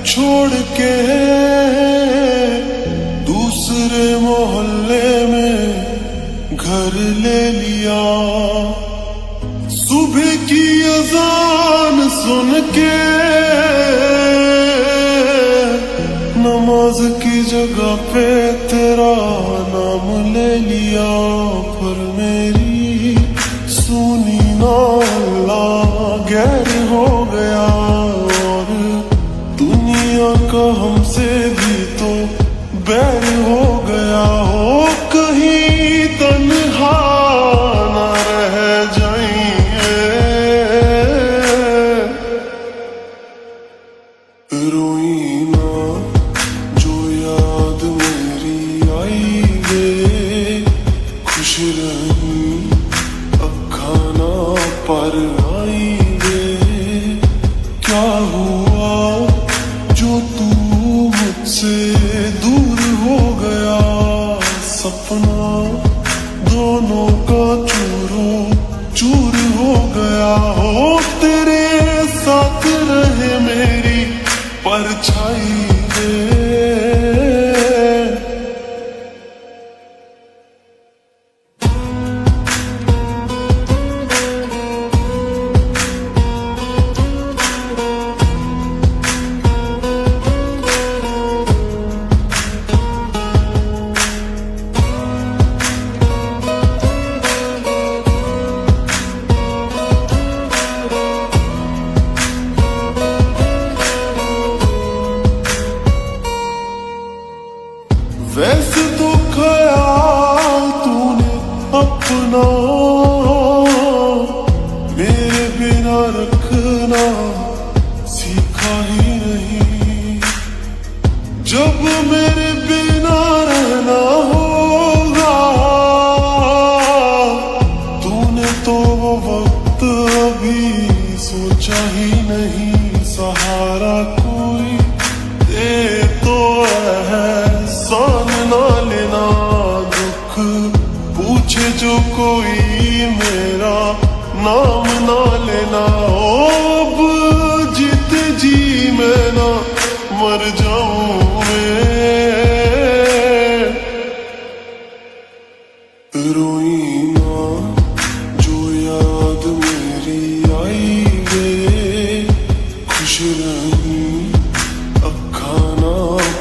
छोड़ के दूसरे मोहल्ले में घर ले लिया। सुबह की अजान सुन के नमाज की जगह पे तेरा नाम ले लिया। पर मेरी सुनी ना अल्लाह गैर हो गया, और दुनिया का हमसे भी तो बैर हो गया। हो कहीं तन्हा ना रह जाइए, रोई ना जो याद मेरी आई वे, खुश रही अखा ना पर आई वे। क्या हुआ जो तू मुझसे दूर हो गया, सपना दोनों का चूरो चूर हो गया। हो तेरे साथ रहे मेरी परछाई वे। वैसे तो ख्याल तूने अपना मेरे बिना रखना सीखा ही नहीं। जब मेरे बिना रहना होगा, तूने तो वो वक्त अभी सोचा ही नहीं। सहारा कोई दे तो है सान ना लेना, दुख पूछे जो कोई मेरा नाम ना लेना। अब जीत जी मैं ना मर जाऊं मैं, रोई ना जो याद मेरी आई वे, खुश रही अखा ना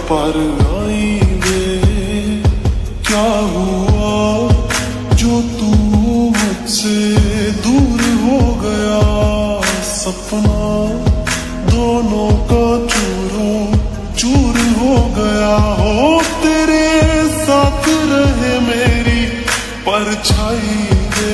पर आई वे। क्या हुआ जो तू मुझसे दूर हो गया, सपना दोनों का चूरो चूर हो गया। हो तेरे साथ रहे मेरी परछाई वे।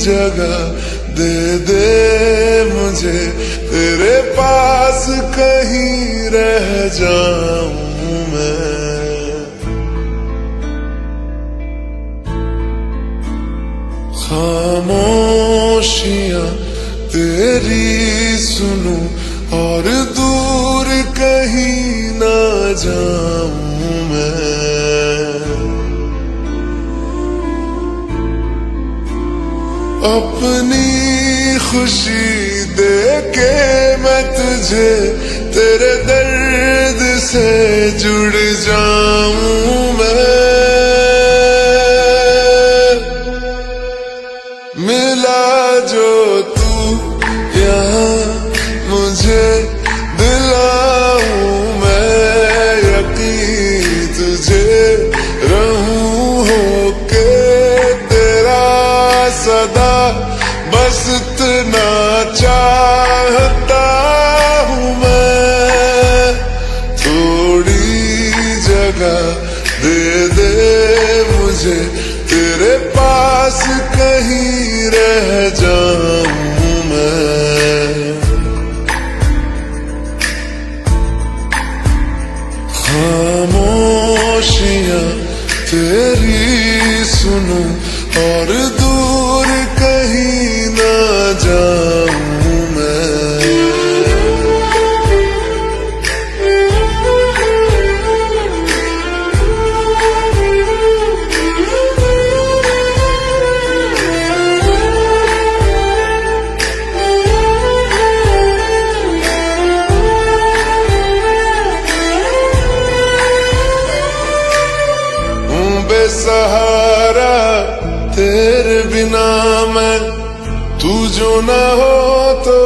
जगह दे दे मुझे तेरे पास, कहीं रह जाऊं मैं। खामोशियां तेरी सुनूं और दूर कहीं ना जाऊं मैं। अपनी खुशी दे के मैं तुझे तेरे दर्द से जुड़ जाऊं मैं। मिला जो तू यहाँ मुझे दिलाऊं मैं यकीन तुझे रहूं होके तेरा सदा, बस इतना चाहता हूँ मैं। थोड़ी जगह दे दे मुझे तेरे पास, कहीं रह जाऊं मैं। खामोशियां तेरी सुनूं और दूर कहीं ना जाऊं मैं। बेसहारा तेरे बिना मैं, तू जो ना हो तो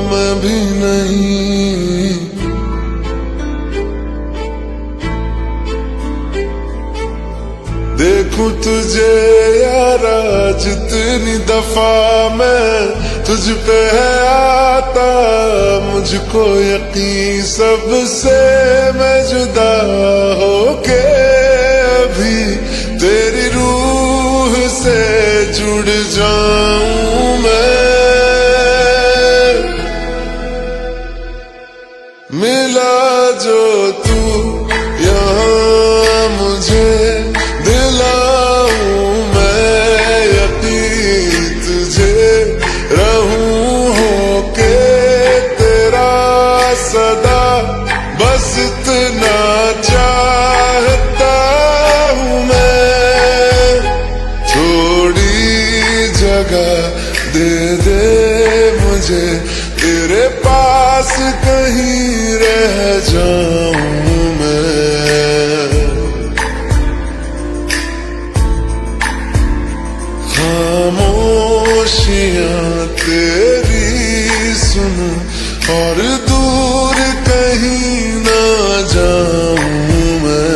मैं भी नहीं। देखूं तुझे यारा जितनी दफा मैं तुझ पे है आता, मुझको यकीन सबसे मैं जुदा होके भी तेरी रूह से जुड़ जाऊं मैं। मिला जो तू यहाँ मुझे दिलाऊं मैं यकीन तुझे रहूं होके तेरा सदा, बस इतना चाहता हूँ मैं। थोड़ी जगह दे दे मुझे तेरे पास, कहीं रह जाऊं मैं। खामोशियां तेरी सुनूं और दूर कहीं ना जाऊं मैं।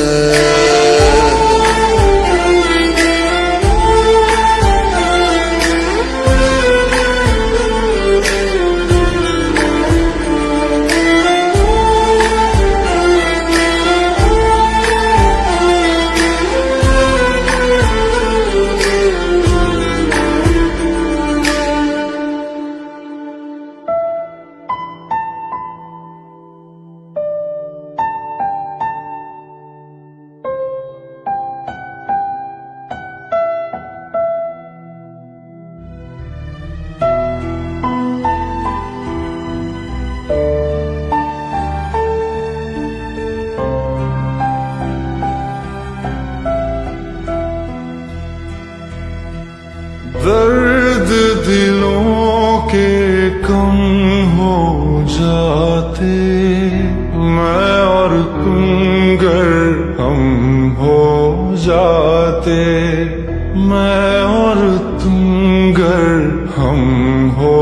दर्द दिलों के कम हो जाते, मैं और तुम गर हम हो जाते, मैं और तुम गर हम हो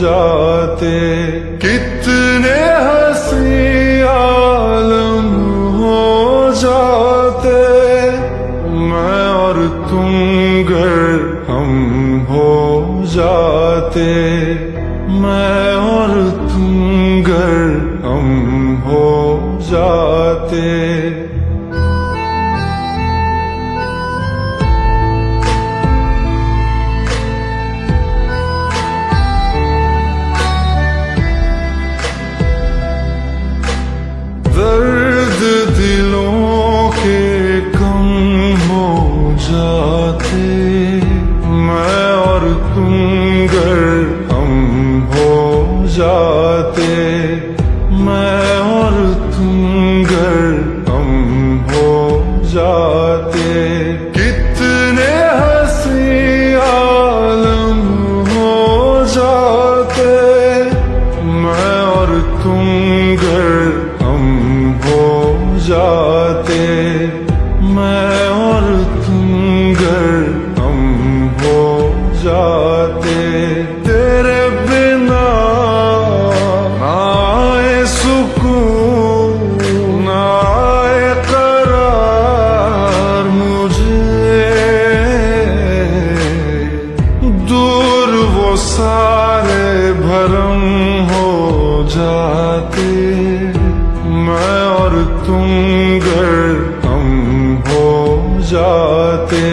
जाते। कितने हंसी आलम हो जाते, मैं और तुम गर हम हो जाते, मैं और तुम गर हम हो जाते। दर्द दिलों के कम हो जाते, मैं और तुम गर हम हो जाते, मैं और तुम गर हम हो जाते। कितने हंसी आलम हो जाते, मैं और तुम गर हम हो जाते, मैं और तुम गर हम हो जाते। तेरे बिना ना आए सुकून, ना आए करार मुझे, दूर वो सारे भरम हो जाते, मैं और तुम गर हम हो जाते,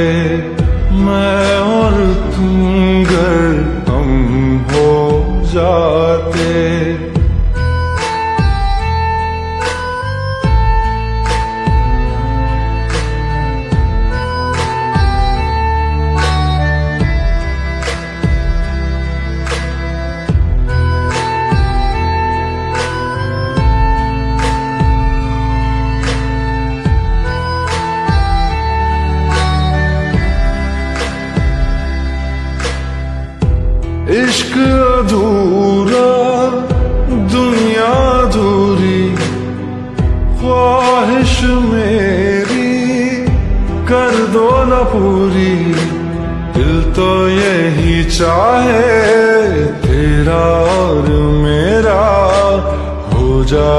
मैं और तुम गर हम हो जाते।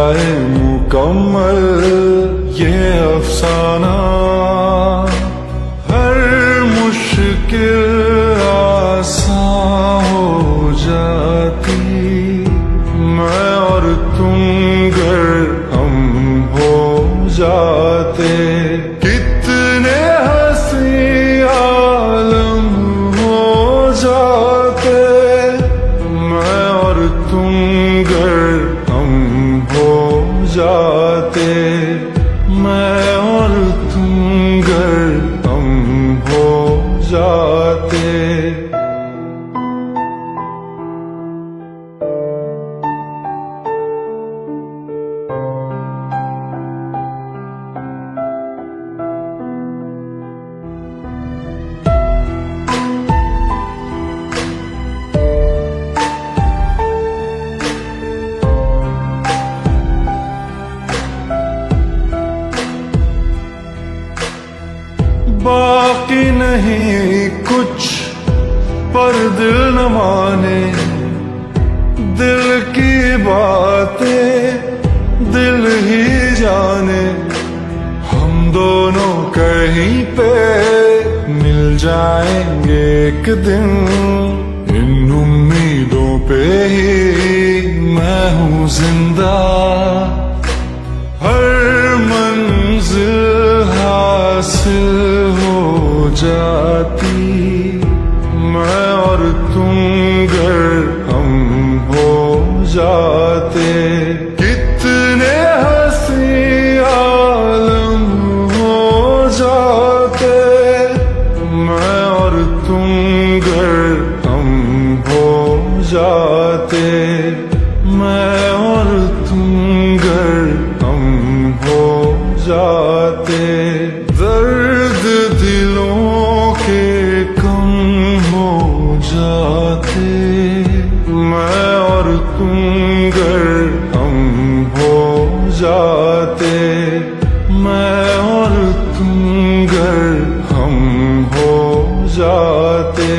जाए मुकम्मल ये अफसाना। हर मुश्किल आसान हो जाती, मैं और तुम गर हम हो जाते। कितने हंसी आलम हो जाते, मैं और तुम गर हम हो जाते। मैं और तुम गर हम हो जाते। बाकी नहीं कुछ पर दिल न माने, दिल की बातें दिल ही जाने। हम दोनों कहीं पे मिल जाएंगे एक दिन, इन उम्मीदों पे ही मैं हूँ जिंदा। हर मंजिल हासिल हो जाती, मैं और तुम गर हम हो जाते। कितने हंसी आलम हो जाते, मैं और तुम गर हम हो जाते। मैं और तुम गर हम हो जाते। दर्द दिलों के कम हो जाते, मैं और तुम गर हम हो जाते। मैं और तुम गर हम हो जाते।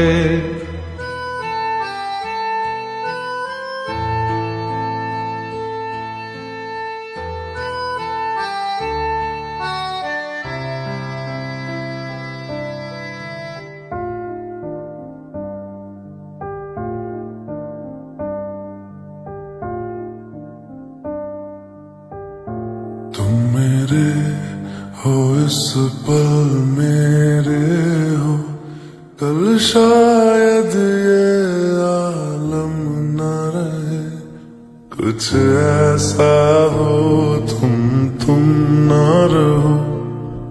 तुम मेरे हो इस पल मेरे हो, कल शायद ये आलम न रहे। कुछ ऐसा हो तुम न रहो,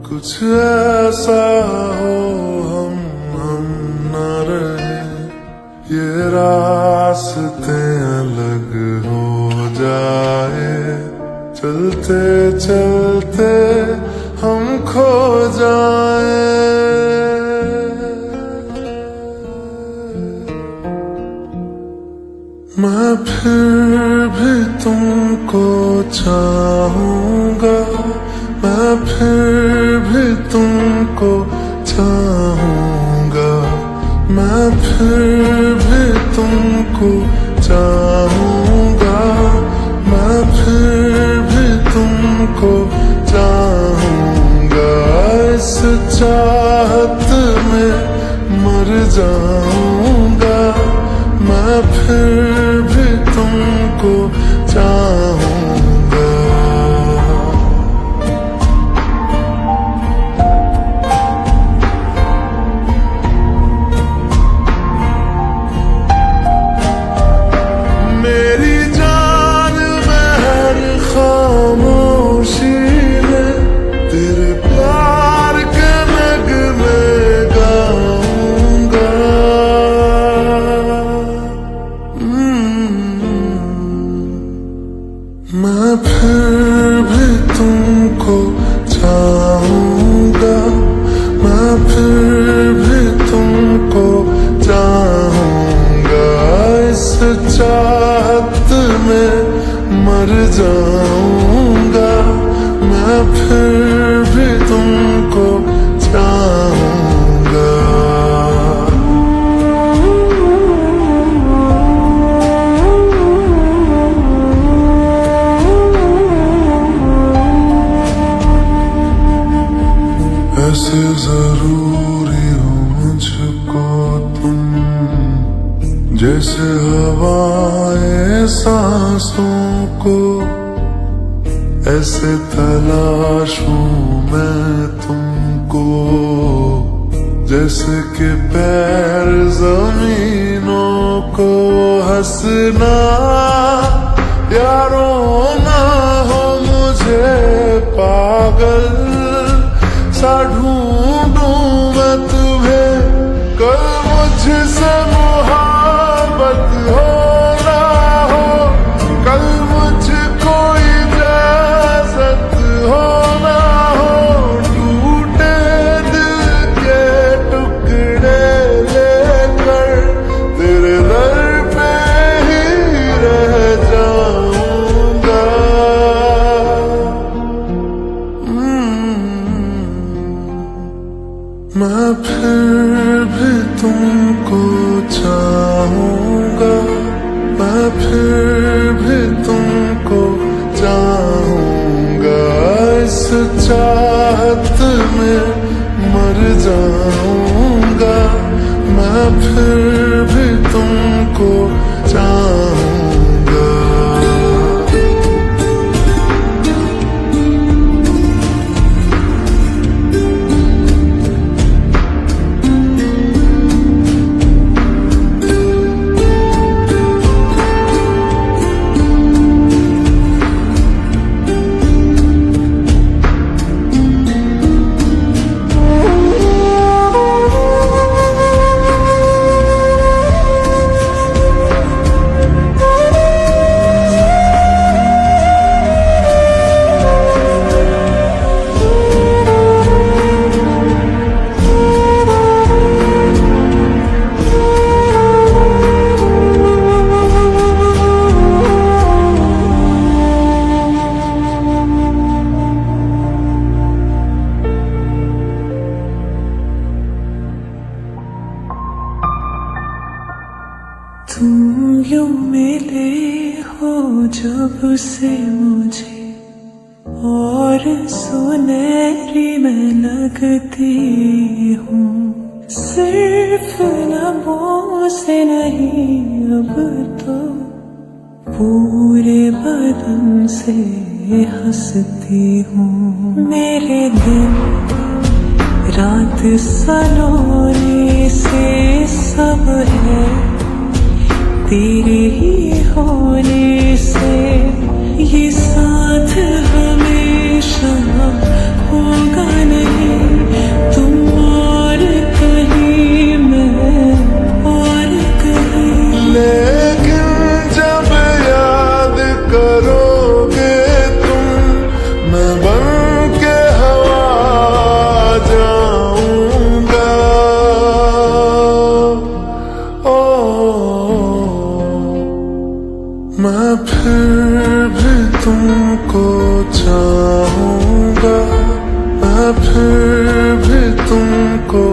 कुछ ऐसा हो हम न रहे। ये रास्ते अलग हो जाए, चलते चलते हम खो जाए। मैं फिर भी तुमको चाहूंगा, मैं फिर भी तुमको चाहूंगा। मैं फिर भी तुमको चाहूंगा, मैं फिर भी तुमको चाहूंगा। इस चाहत में मर जाऊंगा, मैं फिर भी तुमको चाहूंगा। मेरी जान में हर खामोशी में तेरे प्यार के नगमे गाऊंगा। मैं फिर भी तुमको चाहूंगा, मैं फिर भी तुमको चाहूंगा। इस चाहत में मर जाऊंगा, मैं फिर भी तुमको चाहूंगा। जैसे हवाएं सांसों को ऐसे तलाशूं मैं तुमको, जैसे कि पैर जमीनों को हंसना यारों ना हो मुझे पागल सा ढूंढूं मैं तुम्हें, कल मुझसे मोहब्बत हो ना हो, कल मुझको इजाजत हो ना हो, टूटे दिल के टुकड़े लेकर तेरे दर पे ही रह जाऊंगा। मैं फिर भी तुमको चाहूंगा, मैं फिर भी तुमको चाहूंगा, इस चाहत में मर जाऊंगा, मैं फिर भी तुमको चाहूंगा। तुम यूं मिले हो जब से मुझे, और सुनहरी मैं लगती हूँ, सिर्फ लबों से नहीं अब तो पूरे बदन से हंसती हूँ। मेरे दिन रात सलोने से सब है तेरे ही होने से, ये साथ हमेशा होगा नहीं, तुम और कहीं मैं और कहीं। लेकिन जब याद करोगे तुम, मैं बन के हवा जाऊंगा। मैं फिर भी तुमको चाहूंगा, मैं फिर भी तुमको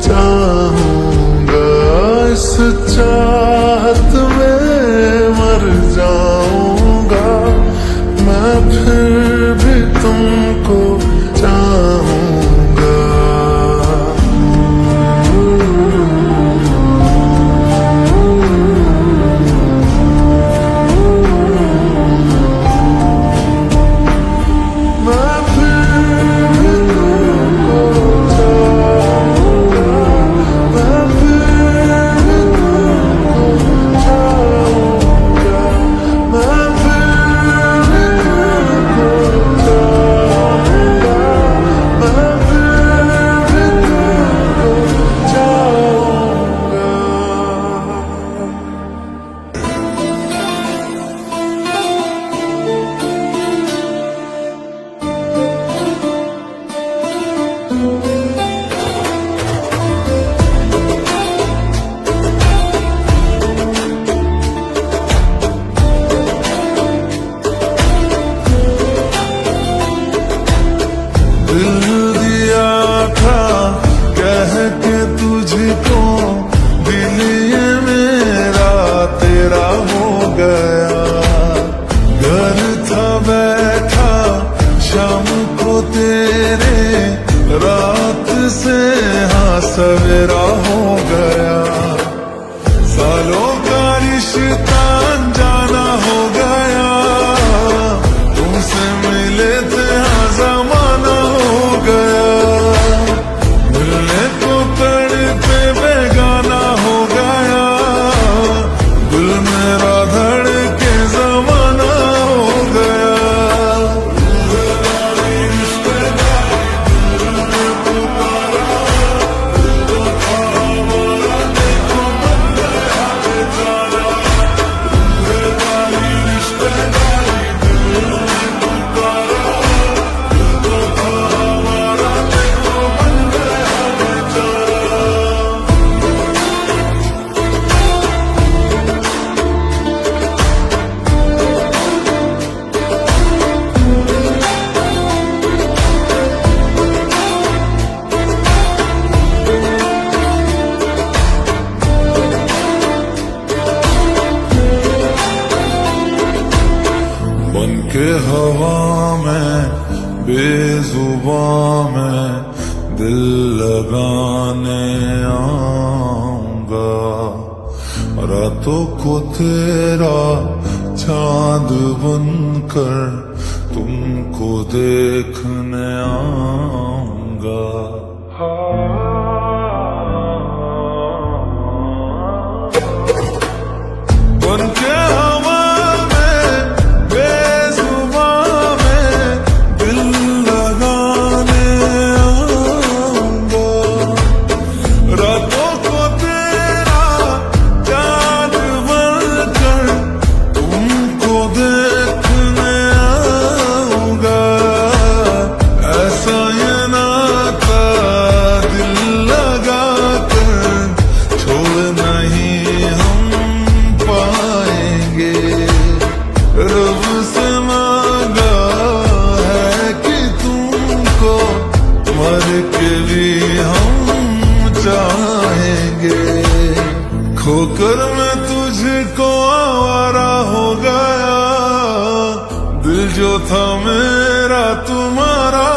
चाहूंगा, इस चाहत में मर जाऊंगा, मैं फिर भी तुमको चाहूंगा। हवा में बेजुबां में दिल लगाने आऊंगा, रातों को तेरा चांद बनकर तुमको देखने आऊंगा। बनके हवा में बेजुबां में दिल लगाने आऊंगा, रातों को तेरा चांद बनकर तुमको देखने आऊंगा। ऐसा ये नाता दिल लगा कर छोड़ नहीं हम पाएंगे। रब से मांगा है कि तुमको मर के भी हम चाहेंगे। खोकर मैं तुझको आवारा हो गया, दिल जो था मेरा तुम्हारा